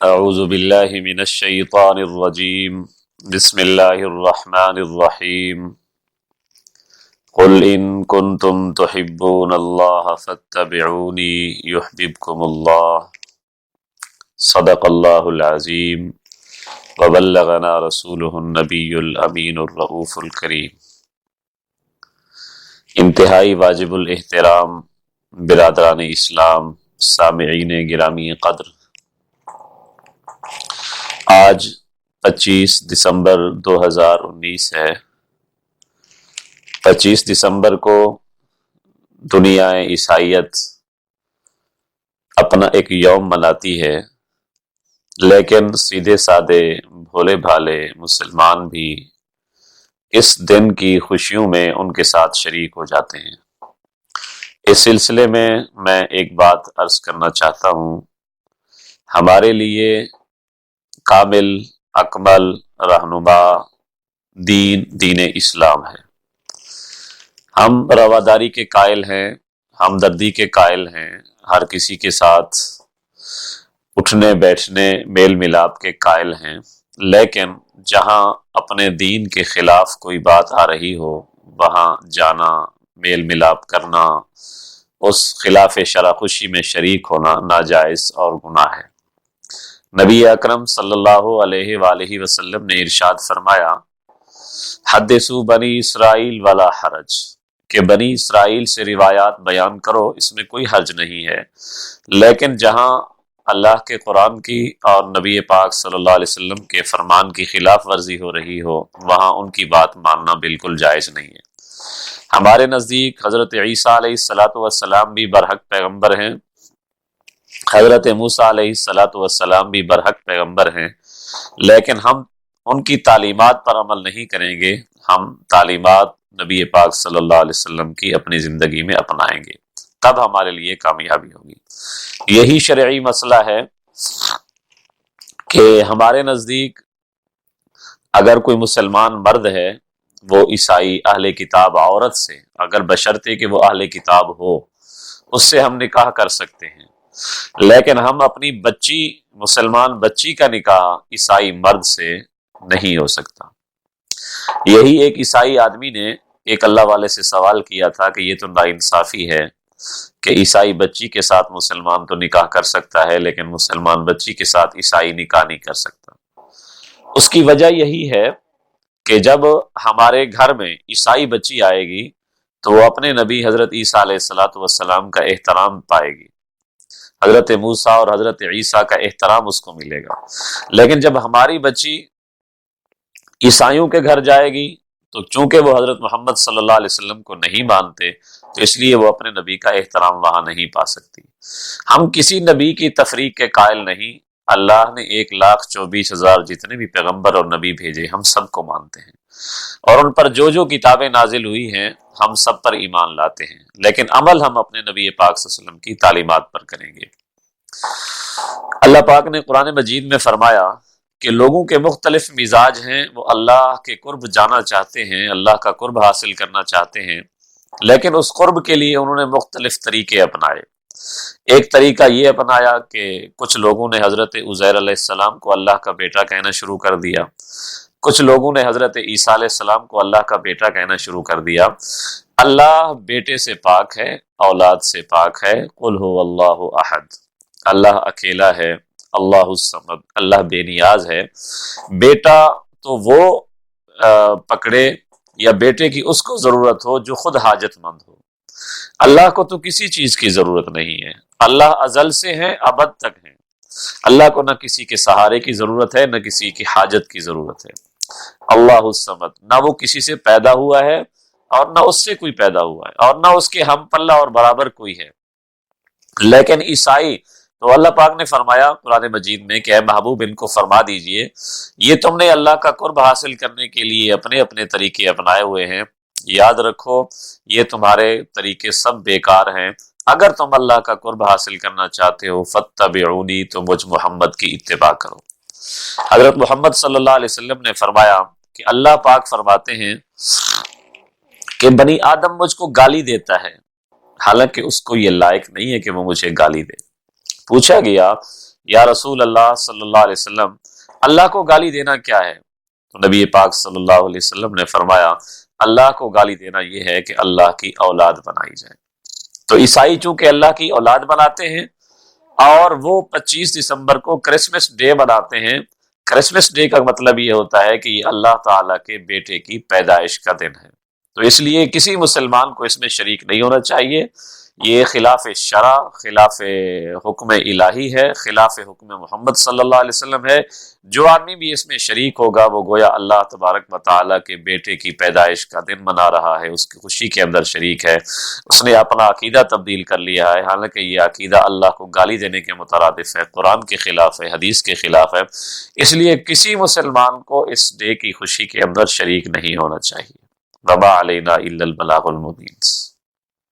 اعوذ باللہ من الشیطان الرجیم بسم اللہ الرحمن الرحیم قل ان کنتم تحبون اللہ فاتبعونی یحببکم اللہ صدق اللہ العظیم وبلغنا رسولہ النبی الامین الرؤوف الکریم۔ انتہائی واجب الاحترام برادران اسلام، سامعین گرامی قدر، آج 25 دسمبر 2019 ہے۔ 25 دسمبر کو دنیا عیسائیت اپنا ایک یوم مناتی ہے، لیکن سیدھے سادے بھولے بھالے مسلمان بھی اس دن کی خوشیوں میں ان کے ساتھ شریک ہو جاتے ہیں۔ اس سلسلے میں ایک بات عرض کرنا چاہتا ہوں۔ ہمارے لیے کامل اکمل رہنما دین اسلام ہے۔ ہم رواداری کے قائل ہیں، ہمدردی کے قائل ہیں، ہر کسی کے ساتھ اٹھنے بیٹھنے میل ملاپ کے قائل ہیں، لیکن جہاں اپنے دین کے خلاف کوئی بات آ رہی ہو وہاں جانا، میل ملاپ کرنا، اس خلاف شرع خوشی میں شریک ہونا ناجائز اور گناہ ہے۔ نبی اکرم صلی اللہ علیہ وآلہ وسلم نے ارشاد فرمایا، حدثوا بنی اسرائیل ولا حرج، کہ بنی اسرائیل سے روایات بیان کرو، اس میں کوئی حرج نہیں ہے، لیکن جہاں اللہ کے قرآن کی اور نبی پاک صلی اللہ علیہ وسلم کے فرمان کی خلاف ورزی ہو رہی ہو وہاں ان کی بات ماننا بالکل جائز نہیں ہے۔ ہمارے نزدیک حضرت عیسیٰ علیہ السلام بھی برحق پیغمبر ہیں، حضرت موسیٰ علیہ السلام بھی برحق پیغمبر ہیں، لیکن ہم ان کی تعلیمات پر عمل نہیں کریں گے، ہم تعلیمات نبی پاک صلی اللہ علیہ وسلم کی اپنی زندگی میں اپنائیں گے، تب ہمارے لیے کامیابی ہوگی۔ یہی شرعی مسئلہ ہے کہ ہمارے نزدیک اگر کوئی مسلمان مرد ہے، وہ عیسائی اہل کتاب عورت سے، اگر بشرطے کہ وہ اہل کتاب ہو، اس سے ہم نکاح کر سکتے ہیں، لیکن ہم اپنی بچی، مسلمان بچی کا نکاح عیسائی مرد سے نہیں ہو سکتا۔ یہی ایک عیسائی آدمی نے ایک اللہ والے سے سوال کیا تھا کہ یہ تو ناانصافی ہے کہ عیسائی بچی کے ساتھ مسلمان تو نکاح کر سکتا ہے لیکن مسلمان بچی کے ساتھ عیسائی نکاح نہیں کر سکتا۔ اس کی وجہ یہی ہے کہ جب ہمارے گھر میں عیسائی بچی آئے گی تو وہ اپنے نبی حضرت عیسیٰ علیہ السلام کا احترام پائے گی، حضرت موسیٰ اور حضرت عیسیٰ کا احترام اس کو ملے گا، لیکن جب ہماری بچی عیسائیوں کے گھر جائے گی تو چونکہ وہ حضرت محمد صلی اللہ علیہ وسلم کو نہیں مانتے تو اس لیے وہ اپنے نبی کا احترام وہاں نہیں پا سکتی۔ ہم کسی نبی کی تفریق کے قائل نہیں، اللہ نے 1,24,000 جتنے بھی پیغمبر اور نبی بھیجے ہم سب کو مانتے ہیں، اور ان پر جو کتابیں نازل ہوئی ہیں ہم سب پر ایمان لاتے ہیں، لیکن عمل ہم اپنے نبی پاک صلی اللہ علیہ وسلم کی تعلیمات پر کریں گے۔ اللہ پاک نے قرآن مجید میں فرمایا کہ لوگوں کے مختلف مزاج ہیں، وہ اللہ کے قرب جانا چاہتے ہیں، اللہ کا قرب حاصل کرنا چاہتے ہیں، لیکن اس قرب کے لیے انہوں نے مختلف طریقے اپنائے۔ ایک طریقہ یہ اپنایا کہ کچھ لوگوں نے حضرت عزیر علیہ السلام کو اللہ کا بیٹا کہنا شروع کر دیا، کچھ لوگوں نے حضرت عیسیٰ علیہ السلام کو اللہ کا بیٹا کہنا شروع کر دیا۔ اللہ بیٹے سے پاک ہے، اولاد سے پاک ہے، قل هو اللہ احد، اللہ اکیلا ہے، اللہ الصمد، اللہ بے نیاز ہے۔ بیٹا تو وہ پکڑے یا بیٹے کی اس کو ضرورت ہو جو خود حاجت مند ہو، اللہ کو تو کسی چیز کی ضرورت نہیں ہے، اللہ ازل سے ہے، ابد تک ہے، اللہ کو نہ کسی کے سہارے کی ضرورت ہے نہ کسی کی حاجت کی ضرورت ہے۔ اللہ الصمد، نہ وہ کسی سے پیدا ہوا ہے اور نہ اس سے کوئی پیدا ہوا ہے اور نہ اس کے ہم پلہ اور برابر کوئی ہے۔ لیکن عیسائی تو اللہ پاک نے فرمایا قرآن مجید میں کہ اے محبوب ان کو فرما دیجئے یہ تم نے اللہ کا قرب حاصل کرنے کے لیے اپنے اپنے طریقے اپنائے ہوئے ہیں، یاد رکھو یہ تمہارے طریقے سب بیکار ہیں، اگر تم اللہ کا قرب حاصل کرنا چاہتے ہو فاتبعونی، تو مجھ محمد کی اتباع کرو۔ حضرت محمد صلی اللہ علیہ وسلم نے فرمایا کہ اللہ پاک فرماتے ہیں کہ بنی آدم مجھ کو گالی دیتا ہے، حالانکہ اس کو یہ لائق نہیں ہے کہ وہ مجھے گالی دے۔ پوچھا گیا یا رسول اللہ صلی اللہ علیہ وسلم، اللہ کو گالی دینا کیا ہے؟ تو نبی پاک صلی اللہ علیہ وسلم نے فرمایا اللہ کو گالی دینا یہ ہے کہ اللہ کی اولاد بنائی جائے۔ تو عیسائی چونکہ اللہ کی اولاد بناتے ہیں اور وہ 25 دسمبر کو کرسمس ڈے بناتے ہیں، کرسمس ڈے کا مطلب یہ ہوتا ہے کہ یہ اللہ تعالیٰ کے بیٹے کی پیدائش کا دن ہے، تو اس لیے کسی مسلمان کو اس میں شریک نہیں ہونا چاہیے۔ یہ خلاف شرع، خلاف حکم الہی ہے، خلاف حکم محمد صلی اللہ علیہ وسلم ہے۔ جو آدمی بھی اس میں شریک ہوگا وہ گویا اللہ تبارک و تعالیٰ کے بیٹے کی پیدائش کا دن منا رہا ہے، اس کی خوشی کے اندر شریک ہے، اس نے اپنا عقیدہ تبدیل کر لیا ہے، حالانکہ یہ عقیدہ اللہ کو گالی دینے کے مترادف ہے، قرآن کے خلاف ہے، حدیث کے خلاف ہے۔ اس لیے کسی مسلمان کو اس ڈے کی خوشی کے اندر شریک نہیں ہونا چاہیے۔ وما علینا الا البلاغ المبین۔